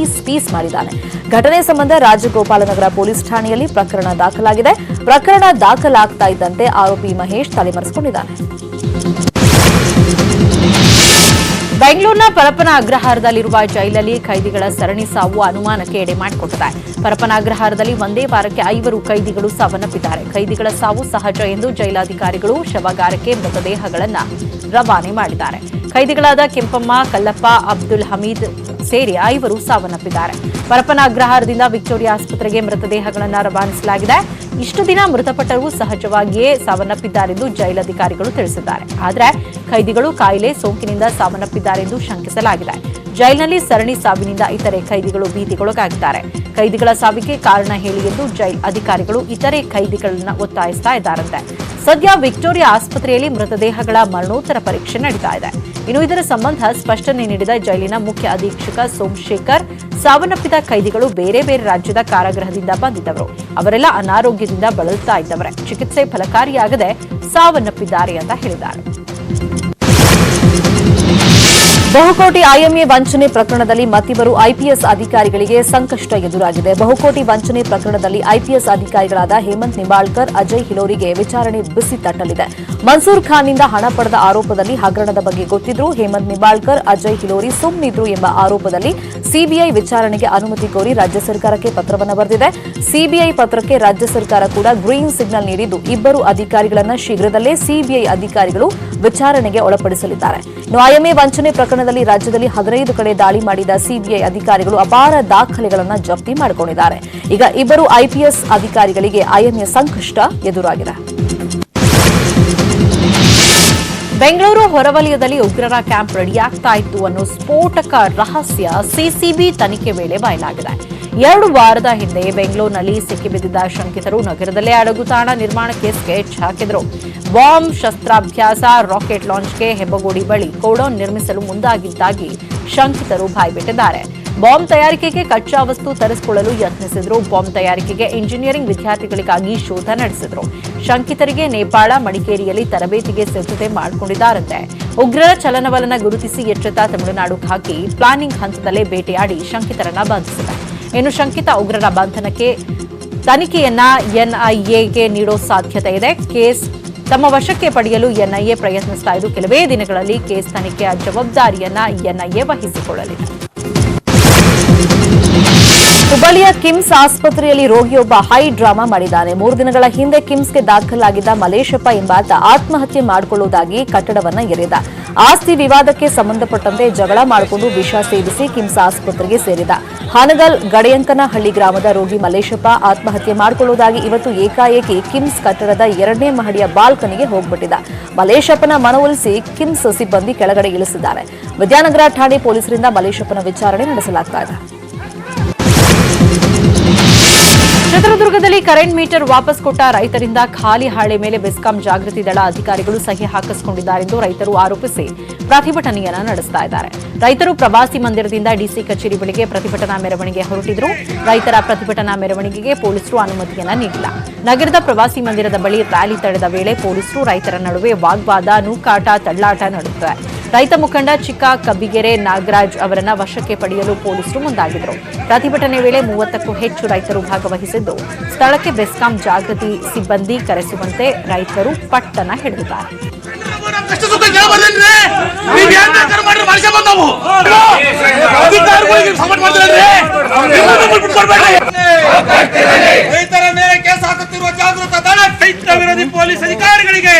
ಪೀಸ್ ಮಾಡಿದ್ದಾನೆ. ಘಟನೆ ಸಂಬಂಧ ರಾಜಗೋಪಾಲನಗರ ಪೊಲೀಸ್ ಠಾಣೆಯಲ್ಲಿ ಪ್ರಕರಣ ದಾಖಲಾಗಿದೆ. ಪ್ರಕರಣ ದಾಖಲಾಗ್ತಾ ಇದ್ದಂತೆ ಆರೋಪಿ ಮಹೇಶ್ ತಲೆಮರೆಸಿಕೊಂಡಿದ್ದಾನೆ. ಬೆಂಗಳೂರಿನ ಪರಪ್ಪನ ಅಗ್ರಹಾರದಲ್ಲಿರುವ ಜೈಲಲ್ಲಿ ಖೈದಿಗಳ ಸರಣಿ ಸಾವು ಅನುಮಾನಕ್ಕೆ ಎಡೆ ಮಾಡಿಕೊಟ್ಟಿದೆ. ಪರಪ್ಪನ ಅಗ್ರಹಾರದಲ್ಲಿ ಒಂದೇ ವಾರಕ್ಕೆ 5 ಖೈದಿಗಳು ಸಾವನ್ನಪ್ಪಿದ್ದಾರೆ. ಖೈದಿಗಳ ಸಾವು ಸಹಜ ಎಂದು ಜೈಲಾಧಿಕಾರಿಗಳು ಶವಗಾರಕ್ಕೆ ಮೃತದೇಹಗಳನ್ನು ರವಾನೆ ಮಾಡಿದ್ದಾರೆ. ಖೈದಿಗಳಾದ ಕೆಂಪಮ್ಮ, ಕಲ್ಲಪ್ಪ, ಅಬ್ದುಲ್ ಹಮೀದ್ ಸೇರಿ 5 ಸಾವನ್ನಪ್ಪಿದ್ದಾರೆ. ಪರಪ್ಪನ ಅಗ್ರಹಾರದಿಂದ ವಿಕ್ಟೋರಿಯಾ ಆಸ್ಪತ್ರೆಗೆ ಮೃತದೇಹಗಳನ್ನು ರವಾನಿಸಲಾಗಿದೆ. ಇಷ್ಟು ದಿನ ಮೃತಪಟ್ಟರು ಸಹಜವಾಗಿಯೇ ಸಾವನ್ನಪ್ಪಿದ್ದಾರೆಂದು ಜೈಲಾಧಿಕಾರಿಗಳು ತಿಳಿಸಿದ್ದಾರೆ. ಆದರೆ ಖೈದಿಗಳು ಕಾಯಿಲೆ ಸೋಂಕಿನಿಂದ ಸಾವನ್ನಪ್ಪಿದ್ದಾರೆಂದು ಶಂಕಿಸಲಾಗಿದೆ. ಜೈಲಿನಲ್ಲಿ ಸರಣಿ ಸಾವಿನಿಂದ ಇತರೆ ಖೈದಿಗಳು ಭೀತಿಗೊಳಗಾಗಿದ್ದಾರೆ. ಖೈದಿಗಳ ಸಾವಿಗೆ ಕಾರಣ ಹೇಳಿ ಎಂದು ಜೈಲ್ ಅಧಿಕಾರಿಗಳು ಇತರೆ ಖೈದಿಗಳನ್ನು ಒತ್ತಾಯಿಸ್ತಾ ಇದ್ದಾರಂತೆ. ಸದ್ಯ ವಿಕ್ಟೋರಿಯಾ ಆಸ್ಪತ್ರೆಯಲ್ಲಿ ಮೃತದೇಹಗಳ ಮರಣೋತ್ತರ ಪರೀಕ್ಷೆ ನಡೀತಾ ಇದೆ. ಇನ್ನು ಇದರ ಸಂಬಂಧ ಸ್ಪಷ್ಟನೆ ನೀಡಿದ ಜೈಲಿನ ಮುಖ್ಯ ಅಧೀಕ್ಷಕ ಸೋಮಶೇಖರ್, ಸಾವನ್ನಪ್ಪಿದ ಖೈದಿಗಳು ಬೇರೆ ಬೇರೆ ರಾಜ್ಯದ ಕಾರಾಗೃಹದಿಂದ ಬಂದಿದ್ದವರು. ಅವರೆಲ್ಲ ಅನಾರೋಗ್ಯದಿಂದ ಬಳಲ್ತಾ ಇದ್ದವರೇ. ಚಿಕಿತ್ಸೆ ಫಲಕಾರಿಯಾಗದೆ ಸಾವನ್ನಪ್ಪಿದ್ದಾರೆ ಅಂತ ಹೇಳಿದ್ದಾರೆ. ಬಹುಕೋಟಿ ಐಎಂಎ ವಂಚನೆ ಪ್ರಕರಣದಲ್ಲಿ ಮತ್ತಿಬ್ಬರು ಐಪಿಎಸ್ ಅಧಿಕಾರಿಗಳಿಗೆ ಸಂಕಷ್ಟ ಎದುರಾಗಿದೆ. ಬಹುಕೋಟಿ ವಂಚನೆ ಪ್ರಕರಣದಲ್ಲಿ ಐಪಿಎಸ್ ಅಧಿಕಾರಿಗಳಾದ ಹೇಮಂತ್ ನಿಂಬಾಳ್ಕರ್, ಅಜಯ್ ಹಿಲೋರಿಗೆ ವಿಚಾರಣೆ ಬಿಸಿ ತಟ್ಟಲಿದೆ. ಮನ್ಸೂರ್ ಖಾನ್ನಿಂದ ಹಣ ಪಡೆದ ಆರೋಪದಲ್ಲಿ ಹಗರಣದ ಬಗ್ಗೆ ಗೊತ್ತಿದ್ರು. ಹೇಮಂತ್ ನಿಂಬಾಳ್ಕರ್, ಅಜಯ್ ಹಿಲೋರಿ ಸುಮ್ಮನಿದ್ರು ಎಂಬ ಆರೋಪದಲ್ಲಿ ಸಿಬಿಐ ವಿಚಾರಣೆಗೆ ಅನುಮತಿ ಕೋರಿ ರಾಜ್ಯ ಸರ್ಕಾರಕ್ಕೆ ಪತ್ರವನ್ನು ಬರೆದಿದೆ. ಸಿಬಿಐ ಪತ್ರಕ್ಕೆ ರಾಜ್ಯ ಸರ್ಕಾರ ಕೂಡ ಗ್ರೀನ್ ಸಿಗ್ನಲ್ ನೀಡಿದ್ದು ಇಬ್ಬರು ಅಧಿಕಾರಿಗಳನ್ನು ಶೀಘ್ರದಲ್ಲೇ ಸಿಬಿಐ ಅಧಿಕಾರಿಗಳು ವಿಚಾರಣೆಗೆ ಒಳಪಡಿಸಲಿದ್ದಾರೆ. ಇನ್ನು ಐಎಂಎ ವಂಚನೆ ಪ್ರಕರಣದಲ್ಲಿ ರಾಜ್ಯದಲ್ಲಿ 15 ಕಡೆ ದಾಳಿ ಮಾಡಿದ ಸಿಬಿಐ ಅಧಿಕಾರಿಗಳು ಅಪಾರ ದಾಖಲೆಗಳನ್ನು ಜಪ್ತಿ ಮಾಡಿಕೊಂಡಿದ್ದಾರೆ. ಈಗ ಇಬ್ಬರು ಐಪಿಎಸ್ ಅಧಿಕಾರಿಗಳಿಗೆ ಐಎಂಎ ಸಂಕಷ್ಟ ಎದುರಾಗಿದೆ. ಬೆಂಗಳೂರು ಹೊರವಲಯದಲ್ಲಿ ಉಗ್ರರ ಕ್ಯಾಂಪ್ ರೆಡಿಯಾಗ್ತಾ ಇತ್ತು ಅನ್ನೋ ಸ್ಫೋಟಕ ರಹಸ್ಯ ಸಿಸಿಬಿ ತನಿಖೆ ವೇಳೆ ಬಯಲಾಗಿದೆ. 2 ವಾರದ ಹಿಂದೆ ಬೆಂಗಳೂರಿನಲ್ಲಿ ಸಿಕ್ಕಿಬಿದ್ದಿದ್ದ ಶಂಕಿತರು ನಗರದಲ್ಲೇ ಅಡಗುತಾಣ ನಿರ್ಮಾಣಕ್ಕೆ ಸ್ಕೆಚ್ ಹಾಕಿದ್ರು. ಬಾಂಬ್, ಶಸ್ತ್ರಾಭ್ಯಾಸ, ರಾಕೆಟ್ ಲಾಂಚ್ಗೆ ಹೆಬ್ಬಗೋಡಿ ಬಳಿ ಗೋಡೌನ್ ನಿರ್ಮಿಸಲು ಮುಂದಾಗಿದ್ದಾಗಿ ಶಂಕಿತರು ಬಾಯ್ಬಿಟ್ಟಿದ್ದಾರೆ. ಬಾಂಬ್ ತಯಾರಿಕೆಗೆ ಕಚ್ಚಾ ವಸ್ತು ತರಿಸಿಕೊಳ್ಳಲು ಯತ್ನಿಸಿದ್ರು. ಬಾಂಬ್ ತಯಾರಿಕೆಗೆ ಇಂಜಿನಿಯರಿಂಗ್ ವಿದ್ಯಾರ್ಥಿಗಳಿಗಾಗಿ ಶೋಧ ನಡೆಸಿದ್ರು. ಶಂಕಿತರಿಗೆ ನೇಪಾಳ, ಮಡಿಕೇರಿಯಲ್ಲಿ ತರಬೇತಿಗೆ ಸಿದ್ಧತೆ ಮಾಡಿಕೊಂಡಿದ್ದಾರಂತೆ. ಉಗ್ರರ ಚಲನವಲನ ಗುರುತಿಸಿ ಎಚ್ಚೆತ್ತ ತಮಿಳುನಾಡು ಖಾಕಿ ಪ್ಲಾನಿಂಗ್ ಹಂತದಲ್ಲೇ ಬೇಟೆಯಾಡಿ ಶಂಕಿತರನ್ನ ಬಂಧಿಸಿದೆ. ಇನ್ನು ಶಂಕಿತ ಉಗ್ರರ ಬಂಧನಕ್ಕೆ ತನಿಖೆಯನ್ನ ಎನ್ಐಎಗೆ ನೀಡೋ ಸಾಧ್ಯತೆ ಇದೆ. ಕೇಸ್ ತಮ್ಮ ವಶಕ್ಕೆ ಪಡೆಯಲು ಎನ್ಐಎ ಪ್ರಯತ್ನಿಸ್ತಾ ಇದ್ದು ಕೆಲವೇ ದಿನಗಳಲ್ಲಿ ಕೇಸ್ ತನಿಖೆಯ ಜವಾಬ್ದಾರಿಯನ್ನ ಎನ್ಐಎ ವಹಿಸಿಕೊಳ್ಳಲಿದೆ. ಹುಬ್ಬಳ್ಳಿಯ ಕಿಮ್ಸ್ ಆಸ್ಪತ್ರೆಯಲ್ಲಿ ರೋಗಿಯೊಬ್ಬ ಹೈ ಡ್ರಾಮಾ ಮಾಡಿದ್ದಾನೆ. 3 ದಿನಗಳ ಹಿಂದೆ ಕಿಮ್ಸ್ಗೆ ದಾಖಲಾಗಿದ್ದ ಮಲೇಶಪ್ಪ ಎಂಬಾತ ಆತ್ಮಹತ್ಯೆ ಮಾಡಿಕೊಳ್ಳುವುದಾಗಿ ಕಟ್ಟಡವನ್ನ ಎರೆದ. ಆಸ್ತಿ ವಿವಾದಕ್ಕೆ ಸಂಬಂಧಪಟ್ಟಂತೆ ಜಗಳ ಮಾಡಿಕೊಂಡು ವಿಷ ಸೇವಿಸಿ ಕಿಮ್ಸ್ ಆಸ್ಪತ್ರೆಗೆ ಸೇರಿದ. ಹಾನಗಲ್ ಗಡೆಯಂಕನಹಳ್ಳಿ ಗ್ರಾಮದ ರೋಗಿ ಮಲೇಶಪ್ಪ ಆತ್ಮಹತ್ಯೆ ಮಾಡಿಕೊಳ್ಳುವುದಾಗಿ ಇವತ್ತು ಏಕಾಏಕಿ ಕಿಮ್ಸ್ ಕಟ್ಟಡದ 2ನೇ ಮಹಡಿಯ ಬಾಲ್ಕನಿಗೆ ಹೋಗ್ಬಿಟ್ಟಿದ್ದ. ಮಲೇಶಪ್ಪನ ಮನವೊಲಿಸಿ ಕಿಮ್ಸ್ ಸಿಬ್ಬಂದಿ ಕೆಳಗಡೆ ಇಳಿಸಿದ್ದಾರೆ. ವಿದ್ಯಾನಗರ ಠಾಣೆ ಪೊಲೀಸರಿಂದ ಮಲೇಶಪ್ಪನ ವಿಚಾರಣೆ ನಡೆಸಲಾಗ್ತಾ ಇದೆ. ಚಿತ್ರದುರ್ಗದಲ್ಲಿ ಕರೆಂಟ್ ಮೀಟರ್ ವಾಪಸ್ ಕೊಟ್ಟ ರೈತರಿಂದ ಖಾಲಿ ಹಾಳೆ ಮೇಲೆ ಬೆಸ್ಕಾಂ ಜಾಗೃತಿ ದಳ ಅಧಿಕಾರಿಗಳು ಸಹಿ ಹಾಕಿಸಿಕೊಂಡಿದ್ದಾರೆಂದು ರೈತರು ಆರೋಪಿಸಿ ಪ್ರತಿಭಟನೆಯನ್ನ ನಡೆಸ್ತಾ ಇದ್ದಾರೆ. ರೈತರು ಪ್ರವಾಸಿ ಮಂದಿರದಿಂದ ಡಿಸಿ ಕಚೇರಿ ಬಳಿಗೆ ಪ್ರತಿಭಟನಾ ಮೆರವಣಿಗೆ ಹೊರಟಿದ್ರು. ರೈತರ ಪ್ರತಿಭಟನಾ ಮೆರವಣಿಗೆಗೆ ಪೊಲೀಸರು ಅನುಮತಿಯನ್ನ ನೀಡಿಲ್ಲ. ನಗರದ ಪ್ರವಾಸಿ ಮಂದಿರದ ಬಳಿ ರ್ಯಾಲಿ ತಡೆದ ವೇಳೆ ಪೊಲೀಸರು ರೈತರ ನಡುವೆ ವಾಗ್ವಾದ, ನೂಕಾಟ, ತಳ್ಳಾಟ ನಡೆದಿದೆ. ರೈತ ಮುಖಂಡ ಚಿಕ್ಕ ಕಬ್ಬಿಗೆರೆ ನಾಗರಾಜ್ ಅವರನ್ನ ವಶಕ್ಕೆ ಪಡೆಯಲು ಪೊಲೀಸರು ಮುಂದಾಗಿದ್ದರು. ಪ್ರತಿಭಟನೆ ವೇಳೆ 30ಕ್ಕೂ ಹೆಚ್ಚು ರೈತರು ಭಾಗವಹಿಸಿದ್ದು, ಸ್ಥಳಕ್ಕೆ ಬೆಸ್ಕಾಂ ಜಾಗೃತಿ ಸಿಬ್ಬಂದಿ ಕರೆಸುವಂತೆ ರೈತರು ಪಟ್ಟಣ ಹಿಡಿದಿದ್ದಾರೆ.
ರೈತರ ಮೇಲೆ ಕೇಸ್ ಹಾಕುತ್ತಿರುವ ಜಾಗೃತ ದಳ ರೈತ ವಿರೋಧಿ ಪೊಲೀಸ್ ಅಧಿಕಾರಿಗಳಿಗೆ,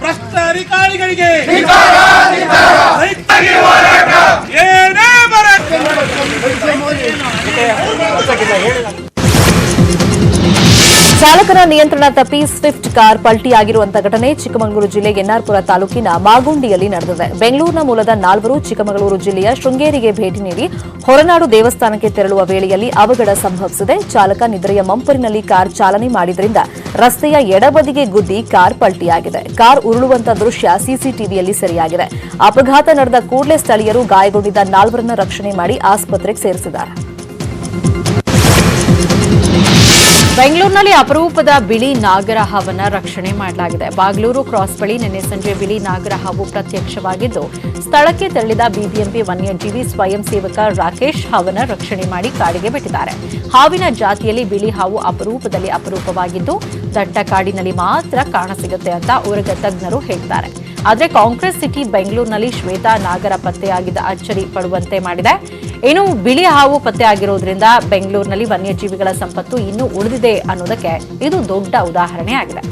ಭ್ರಷ್ಟ ಅಧಿಕಾರಿಗಳಿಗೆ ಏನೇ
ಚಾಲಕನ ನಿಯಂತ್ರಣ ತಪ್ಪಿ ಸ್ವಿಫ್ಟ್ ಕಾರ್ ಪಲ್ಟಿಯಾಗಿರುವಂತಹ ಘಟನೆ ಚಿಕ್ಕಮಗಳೂರು ಜಿಲ್ಲೆ ಎನ್ಆರ್ಪುರ ತಾಲೂಕಿನ ಮಾಗುಂಡಿಯಲ್ಲಿ ನಡೆದಿದೆ. ಬೆಂಗಳೂರಿನ ಮೂಲದ 4 ಚಿಕ್ಕಮಗಳೂರು ಜಿಲ್ಲೆಯ ಶೃಂಗೇರಿಗೆ ಭೇಟಿ ನೀಡಿ ಹೊರನಾಡು ದೇವಸ್ಥಾನಕ್ಕೆ ತೆರಳುವ ವೇಳೆಯಲ್ಲಿ ಅವಘಡ ಸಂಭವಿಸಿದೆ. ಚಾಲಕ ನಿದ್ರೆಯ ಮಂಪರಿನಲ್ಲಿ ಕಾರ್ ಚಾಲನೆ ಮಾಡಿದ್ರಿಂದ ರಸ್ತೆಯ ಎಡಬದಿಗೆ ಗುದ್ದಿ ಕಾರ್ ಪಲ್ಟಿಯಾಗಿದೆ. ಕಾರ್ ಉರುಳುವಂತಹ ದೃಶ್ಯ ಸಿಸಿಟಿವಿಯಲ್ಲಿ ಸೆರೆಯಾಗಿದೆ. ಅಪಘಾತ ನಡೆದ ಕೂಡಲೇ ಸ್ಥಳೀಯರು ಗಾಯಗೊಂಡಿದ್ದ 4ರನ್ನ ರಕ್ಷಣೆ ಮಾಡಿ ಆಸ್ಪತ್ರೆಗೆ ಸೇರಿಸಿದ್ದಾರೆ. ಬೆಂಗಳೂರಿನಲ್ಲಿ ಅಪರೂಪದ ಬಿಳಿ ನಾಗರಹಾವನ್ನ ರಕ್ಷಣೆ ಮಾಡಲಾಗಿದೆ. ಬಾಗ್ಲೂರು ಕ್ರಾಸ್ ಬಳಿ ನಿನ್ನೆ ಸಂಜೆ ಬಿಳಿ ನಾಗರಹಾವು ಪ್ರತ್ಯಕ್ಷವಾಗಿದ್ದು, ಸ್ಥಳಕ್ಕೆ ತೆರಳಿದ ಬಿಬಿಎಂಪಿ ವನ್ಯಜೀವಿ ಸ್ವಯಂ ಸೇವಕ ರಾಕೇಶ್ ಹಾವನ್ನ ರಕ್ಷಣೆ ಮಾಡಿ ಕಾಡಿಗೆ ಬಿಟ್ಟಿದ್ದಾರೆ. ಹಾವಿನ ಜಾತಿಯಲ್ಲಿ ಬಿಳಿ ಹಾವು ಅಪರೂಪದಲ್ಲಿ ಅಪರೂಪವಾಗಿದ್ದು, ದಟ್ಟ ಕಾಡಿನಲ್ಲಿ ಮಾತ್ರ ಕಾಣಸಿಗುತ್ತೆ ಅಂತ ಉರಗ ತಜ್ಞರು ಹೇಳ್ತಾರೆ. ಆದರೆ ಕಾಂಗ್ರೆಸ್ ಸಿಟಿ ಬೆಂಗಳೂರಿನಲ್ಲಿ ಶ್ವೇತಾ ನಾಗರ ಪತ್ತೆಯಾಗಿದ್ದ ಅಚ್ಚರಿ ಪಡುವಂತೆ ಮಾಡಿದೆ. ಇನ್ನು ಬಿಳಿ ಹಾವು ಪತ್ತೆಯಾಗಿರೋದ್ರಿಂದ ಬೆಂಗಳೂರಿನಲ್ಲಿ ವನ್ಯಜೀವಿಗಳ ಸಂಪತ್ತು ಇನ್ನೂ ಉಳಿದಿದೆ ಅನ್ನೋದಕ್ಕೆ ಇದು ದೊಡ್ಡ ಉದಾಹರಣೆ ಆಗಿದೆ.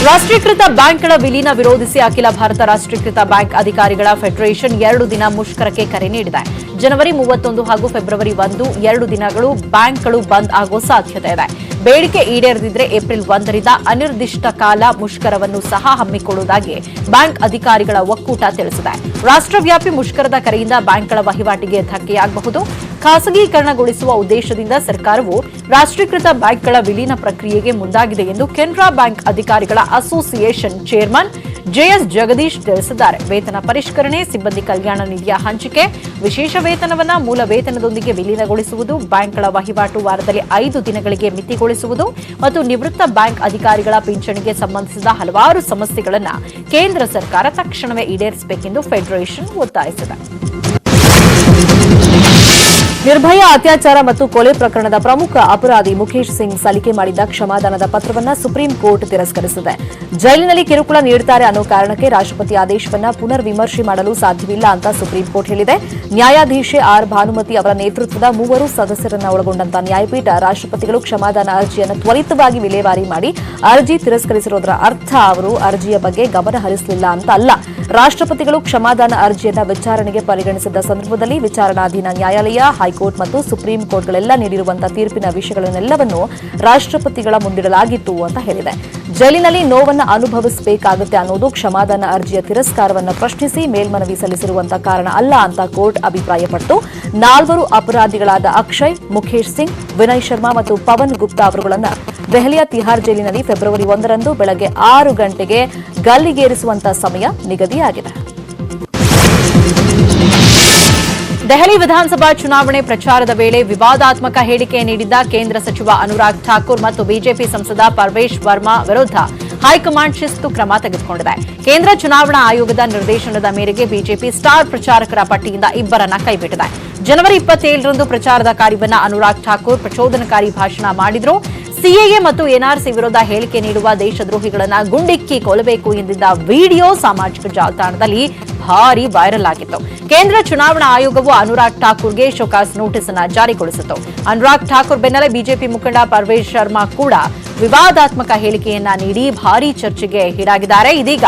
ರಾಷ್ಟ್ರೀಕೃತ ಬ್ಯಾಂಕ್ಗಳ ವಿಲೀನ ವಿರೋಧಿಸಿ ಅಖಿಲ ಭಾರತ ರಾಷ್ಟ್ರೀಕೃತ ಬ್ಯಾಂಕ್ ಅಧಿಕಾರಿಗಳ ಫೆಡರೇಷನ್ 2 ದಿನ ಮುಷ್ಕರಕ್ಕೆ ಕರೆ ನೀಡಿದೆ. ಜನವರಿ 31 ಹಾಗೂ ಫೆಬ್ರವರಿ 1 2 ದಿನಗಳು ಬ್ಯಾಂಕ್ಗಳು ಬಂದ್ ಆಗೋ ಸಾಧ್ಯತೆ ಇದೆ. ಬೇಡಿಕೆ ಈಡೇರದಿದ್ರೆ ಏಪ್ರಿಲ್ 1ರಿಂದ ಅನಿರ್ದಿಷ್ಟ ಕಾಲ ಮುಷ್ಕರವನ್ನು ಸಹ ಹಮ್ಮಿಕೊಳ್ಳುವುದಾಗಿ ಬ್ಯಾಂಕ್ ಅಧಿಕಾರಿಗಳ ಒಕ್ಕೂಟ ತಿಳಿಸಿದೆ. ರಾಷ್ಟ್ರವ್ಯಾಪಿ ಮುಷ್ಕರದ ಕರೆಯಿಂದ ಬ್ಯಾಂಕ್ಗಳ ವಹಿವಾಟಿಗೆ ಧಕ್ಕೆಯಾಗಬಹುದು. ಖಾಸಗೀಕರಣಗೊಳಿಸುವ ಉದ್ದೇಶದಿಂದ ಸರ್ಕಾರವು ರಾಷ್ಟ್ರೀಕೃತ ಬ್ಯಾಂಕ್ಗಳ ವಿಲೀನ ಪ್ರಕ್ರಿಯೆಗೆ ಮುಂದಾಗಿದೆ ಎಂದು ಕೆನರಾ ಬ್ಯಾಂಕ್ ಅಧಿಕಾರಿಗಳ ಅಸೋಸಿಯೇಷನ್ ಚೇರ್ಮನ್ ಜೆಎಸ್ ಜಗದೀಶ್ ತಿಳಿಸಿದ್ದಾರೆ. ವೇತನ ಪರಿಷ್ಕರಣೆ, ಸಿಬ್ಬಂದಿ ಕಲ್ಯಾಣ ನಿಧಿಯ ಹಂಚಿಕೆ, ವಿಶೇಷ ವೇತನವನ್ನು ಮೂಲ ವೇತನದೊಂದಿಗೆ ವಿಲೀನಗೊಳಿಸುವುದು, ಬ್ಯಾಂಕ್ಗಳ ವಹಿವಾಟು ವಾರದಲ್ಲಿ 5 ದಿನಗಳಿಗೆ ಮಿತಿಗೊಳಿಸುವುದು ಮತ್ತು ನಿವೃತ್ತ ಬ್ಯಾಂಕ್ ಅಧಿಕಾರಿಗಳ ಪಿಂಚಣಿಗೆ ಸಂಬಂಧಿಸಿದ ಹಲವಾರು ಸಮಸ್ಯೆಗಳನ್ನು ಕೇಂದ್ರ ಸರ್ಕಾರ ತಕ್ಷಣವೇ ಈಡೇರಿಸಬೇಕೆಂದು ಫೆಡರೇಷನ್ ಒತ್ತಾಯಿಸಿದೆ. ನಿರ್ಭಯಾ ಅತ್ಯಾಚಾರ ಮತ್ತು ಕೊಲೆ ಪ್ರಕರಣದ ಪ್ರಮುಖ ಅಪರಾಧಿ ಮುಖೇಶ್ ಸಿಂಗ್ ಸಲ್ಲಿಕೆ ಮಾಡಿದ್ದ ಕ್ಷಮಾದಾನದ ಪತ್ರವನ್ನು ಸುಪ್ರೀಂ ಕೋರ್ಟ್ ತಿರಸ್ಕರಿಸಿದೆ. ಜೈಲಿನಲ್ಲಿ ಕಿರುಕುಳ ನೀಡುತ್ತಾರೆ ಅನ್ನೋ ಕಾರಣಕ್ಕೆ ರಾಷ್ಟ್ರಪತಿ ಆದೇಶವನ್ನು ಪುನರ್ ವಿಮರ್ಶೆ ಮಾಡಲು ಸಾಧ್ಯವಿಲ್ಲ ಅಂತ ಸುಪ್ರೀಂ ಕೋರ್ಟ್ ಹೇಳಿದೆ. ನ್ಯಾಯಾಧೀಶೆ ಆರ್ ಭಾನುಮತಿ ಅವರ ನೇತೃತ್ವದ 3 ಸದಸ್ಯರನ್ನು ಒಳಗೊಂಡಂತಹ ನ್ಯಾಯಪೀಠ ರಾಷ್ಟ್ರಪತಿಗಳು ಕ್ಷಮಾದಾನ ಅರ್ಜಿಯನ್ನು ತ್ವರಿತವಾಗಿ ವಿಲೇವಾರಿ ಮಾಡಿ ಅರ್ಜಿ ತಿರಸ್ಕರಿಸಿರೋದರ ಅರ್ಥ ಅವರು ಅರ್ಜಿಯ ಬಗ್ಗೆ ಗಮನ ಹರಿಸಲಿಲ್ಲ ಅಂತ ಅಲ್ಲ. ರಾಷ್ಟ್ರಪತಿಗಳು ಕ್ಷಮಾದಾನ ಅರ್ಜಿಯನ್ನು ವಿಚಾರಣೆಗೆ ಪರಿಗಣಿಸಿದ್ದ ಸಂದರ್ಭದಲ್ಲಿ ವಿಚಾರಣಾಧೀನ ನ್ಯಾಯಾಲಯ, ಹೈಕೋರ್ಟ್ ಮತ್ತು ಸುಪ್ರೀಂ ಕೋರ್ಟ್ಗಳೆಲ್ಲ ನೀಡಿರುವಂತಹ ತೀರ್ಪಿನ ವಿಷಯಗಳನ್ನೆಲ್ಲವನ್ನು ರಾಷ್ಟ್ರಪತಿಗಳ ಮುಂದಿಡಲಾಗಿತ್ತು ಅಂತ ಹೇಳಿದೆ. ಜೈಲಿನಲ್ಲಿ ನೋವನ್ನು ಅನುಭವಿಸಬೇಕಾಗುತ್ತೆ ಅನ್ನೋದು ಕ್ಷಮಾದಾನ ಅರ್ಜಿಯ ತಿರಸ್ಕಾರವನ್ನು ಪ್ರಶ್ನಿಸಿ ಮೇಲ್ಮನವಿ ಸಲ್ಲಿಸಿರುವಂತಹ ಕಾರಣ ಅಲ್ಲ ಅಂತ ಕೋರ್ಟ್ ಅಭಿಪ್ರಾಯಪಟ್ಟು 4 ಅಪರಾಧಿಗಳಾದ ಅಕ್ಷಯ್, ಮುಖೇಶ್ ಸಿಂಗ್, ವಿನಯ್ ಶರ್ಮಾ ಮತ್ತು ಪವನ್ ಗುಪ್ತಾ ಅವರುಗಳನ್ನು ದೆಹಲಿಯ ತಿಹಾರ್ ಜೈಲಿನಲ್ಲಿ ಫೆಬ್ರವರಿ 1ರಂದು ಬೆಳಗ್ಗೆ 6 ಗಂಟೆಗೆ ಗಲ್ಲಿಗೇರಿಸುವಂತಹ ಸಮಯ ನಿಗದಿಯಾಗಿದೆ. ದೆಹಲಿ ವಿಧಾನಸಭಾ ಚುನಾವಣೆ ಪ್ರಚಾರದ ವೇಳೆ ವಿವಾದಾತ್ಮಕ ಹೇಳಿಕೆ ನೀಡಿದ್ದ ಕೇಂದ್ರ ಸಚಿವ ಅನುರಾಗ್ ಠಾಕೂರ್ ಮತ್ತು ಬಿಜೆಪಿ ಸಂಸದ ಪರ್ವೇಶ್ ವರ್ಮಾ ವಿರುದ್ಧ ಹೈಕಮಾಂಡ್ ಶಿಸ್ತು ಕ್ರಮ ತೆಗೆದುಕೊಂಡಿದೆ. ಕೇಂದ್ರ ಚುನಾವಣಾ ಆಯೋಗದ ನಿರ್ದೇಶನದ ಮೇರೆಗೆ ಬಿಜೆಪಿ ಸ್ಟಾರ್ ಪ್ರಚಾರಕರ ಪಟ್ಟಿಯಿಂದ ಇಬ್ಬರನ್ನ ಕೈಬಿಟ್ಟಿದೆ. ಜನವರಿ 27ರಂದು ಪ್ರಚಾರದ ಕಾರ್ಯವನ್ನ ಅನುರಾಗ್ ಠಾಕೂರ್ ಪ್ರಚೋದನಕಾರಿ ಭಾಷಣ ಮಾಡಿದ್ರು. ಸಿಎಎ ಮತ್ತು ಎನ್ಆರ್ಸಿ ವಿರುದ್ಧ ಹೇಳಿಕೆ ನೀಡುವ ದೇಶದ್ರೋಹಿಗಳನ್ನ ಗುಂಡಿಕ್ಕಿ ಕೊಲ್ಲಬೇಕು ಎಂದಿದ್ದ ವಿಡಿಯೋ ಸಾಮಾಜಿಕ ಜಾಲತಾಣದಲ್ಲಿ ಭಾರಿ ವೈರಲ್ ಆಗಿತ್ತು. ಕೇಂದ್ರ ಚುನಾವಣಾ ಆಯೋಗವು ಅನುರಾಗ್ ಠಾಕೂರ್ಗೆ ಶೋಕಾಸ್ ನೋಟಿಸ್ ಅನ್ನು ಜಾರಿಗೊಳಿಸಿತು. ಅನುರಾಗ್ ಠಾಕೂರ್ ಬೆನ್ನಲ್ಲೇ ಬಿಜೆಪಿ ಮುಖಂಡ ಪರ್ವೇಶ್ ಶರ್ಮಾ ಕೂಡ ವಿವಾದಾತ್ಮಕ ಹೇಳಿಕೆಯನ್ನ ನೀಡಿ ಭಾರೀ ಚರ್ಚೆಗೆ ಈಡಾಗಿದ್ದಾರೆ. ಇದೀಗ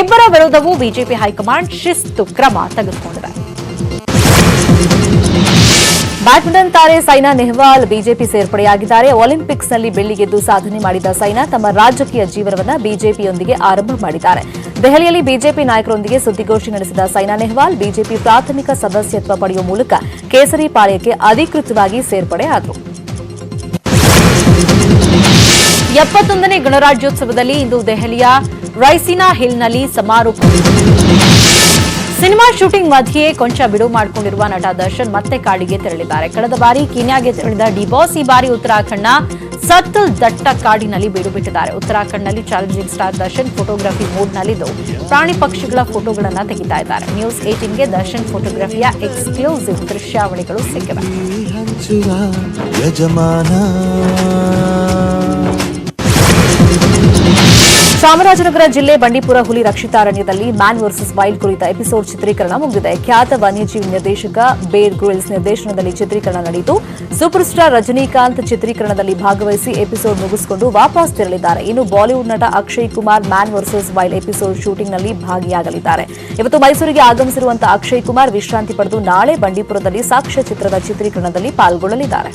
ಇಬ್ಬರ ವಿರುದ್ಧವೂ ಬಿಜೆಪಿ ಹೈಕಮಾಂಡ್ ಶಿಸ್ತು ಕ್ರಮ ತೆಗೆದುಕೊಂಡಿದೆ. ಬ್ಯಾಡ್ಮಿಂಟನ್ ತಾರೆ ಸೈನಾ ನೆಹ್ವಾಲ್ ಬಿಜೆಪಿ ಸೇರ್ಪಡೆಯಾಗಿದ್ದಾರೆ. ಒಲಿಂಪಿಕ್ಸ್ನಲ್ಲಿ ಬೆಳ್ಳಿ ಗೆದ್ದು ಸಾಧನೆ ಮಾಡಿದ ಸೈನಾ ತಮ್ಮ ರಾಜಕೀಯ ಜೀವನವನ್ನು ಬಿಜೆಪಿಯೊಂದಿಗೆ ಆರಂಭ ಮಾಡಿದ್ದಾರೆ. ದೆಹಲಿಯಲ್ಲಿ ಬಿಜೆಪಿ ನಾಯಕರೊಂದಿಗೆ ಸುದ್ದಿಗೋಷ್ಠಿ ನಡೆಸಿದ ಸೈನಾ ನೆಹ್ವಾಲ್ ಬಿಜೆಪಿ ಪ್ರಾಥಮಿಕ ಸದಸ್ಯತ್ವ ಪಡೆಯುವ ಮೂಲಕ ಕೇಸರಿ ಪಾಳ್ಯಕ್ಕೆ ಅಧಿಕೃತವಾಗಿ ಸೇರ್ಪಡೆಯಾದರು. 71ನೇ ಗಣರಾಜ್ಯೋತ್ಸವದಲ್ಲಿ ಇಂದು ದೆಹಲಿಯ ರೈಸಿನಾ ಹಿಲ್ನಲ್ಲಿ ಸಮಾರೋಪ. ಸಿನಿಮಾ ಶೂಟಿಂಗ್ ಮಧ್ಯೆ ಕೊಂಚ ಬಿಡುವು ಮಾಡಿಕೊಂಡಿರುವ ನಟ ದರ್ಶನ್ ಮತ್ತೆ ಕಾಡಿಗೆ ತೆರಳಿದ್ದಾರೆ. ಕಳೆದ ಬಾರಿ ಕೀನ್ಯಾಗೆ ತೆರಳಿದ ಡಿಬಾಸ್ ಈ ಬಾರಿ ಉತ್ತರಾಖಂಡ್ನ ಸತ್ತಲ್ ದಟ್ಟ ಕಾಡಿನಲ್ಲಿ ಬೀಡು ಬಿಟ್ಟಿದ್ದಾರೆ. ಉತ್ತರಾಖಂಡ್ನಲ್ಲಿ ಚಾಲೆಂಜಿಂಗ್ ಸ್ಟಾರ್ ದರ್ಶನ್ ಫೋಟೋಗ್ರಫಿ ಮೋಡ್ನಲ್ಲಿದ್ದು ಪ್ರಾಣಿ ಪಕ್ಷಿಗಳ ಫೋಟೋಗಳನ್ನು ತೆಗಿತಾ ಇದ್ದಾರೆ. ನ್ಯೂಸ್ 18ಗೆ ದರ್ಶನ್ ಫೋಟೋಗ್ರಫಿಯ ಎಕ್ಸ್ಕ್ಲೂಸಿವ್ ದೃಶ್ಯಾವಳಿಗಳು ಸಿಕ್ಕಿವೆ. ಚಾಮರಾಜನಗರ ಜಿಲ್ಲೆ ಬಂಡೀಪುರ ಹುಲಿ ರಕ್ಷಿತಾರಣ್ಯದಲ್ಲಿ ಮ್ಯಾನ್ ವರ್ಸಸ್ ವೈಲ್ಡ್ ಕುರಿತ ಎಪಿಸೋಡ್ ಚಿತ್ರೀಕರಣ ಮುಗಿದಿದೆ. ಖ್ಯಾತ ವನ್ಯಜೀವಿ ನಿರ್ದೇಶಕ ಬೇರ್ ಗ್ರಿಲ್ಸ್ ನಿರ್ದೇಶನದಲ್ಲಿ ಚಿತ್ರೀಕರಣ ನಡೆಯಿತು. ಸೂಪರ್ ಸ್ಟಾರ್ ರಜನಿಕಾಂತ್ ಚಿತ್ರೀಕರಣದಲ್ಲಿ ಭಾಗವಹಿಸಿ ಎಪಿಸೋಡ್ ಮುಗಿಸಿಕೊಂಡು ವಾಪಸ್ ತೆರಳಿದ್ದಾರೆ. ಇನ್ನು ಬಾಲಿವುಡ್ ನಟ Akshay Kumar man versus wild episode ಶೂಟಿಂಗ್ನಲ್ಲಿ ಭಾಗಿಯಾಗಲಿದ್ದಾರೆ. ಇವತ್ತು ಮೈಸೂರಿಗೆ ಆಗಮಿಸಿರುವಂತಹ ಅಕ್ಷಯ್ ಕುಮಾರ್ ವಿಶ್ರಾಂತಿ ಪಡೆದು ನಾಳೆ ಬಂಡೀಪುರದಲ್ಲಿ ಸಾಕ್ಷ್ಯ ಚಿತ್ರದ ಚಿತ್ರೀಕರಣದಲ್ಲಿ ಪಾಲ್ಗೊಳ್ಳಲಿದ್ದಾರೆ.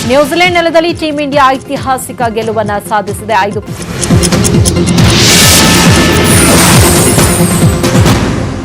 ನ್ಯೂಜಿಲೆಂಡ್ ನೆಲದಲ್ಲಿ ಟೀಂ ಇಂಡಿಯಾ ಐತಿಹಾಸಿಕ ಗೆಲುವನ್ನು ಸಾಧಿಸಿದೆ.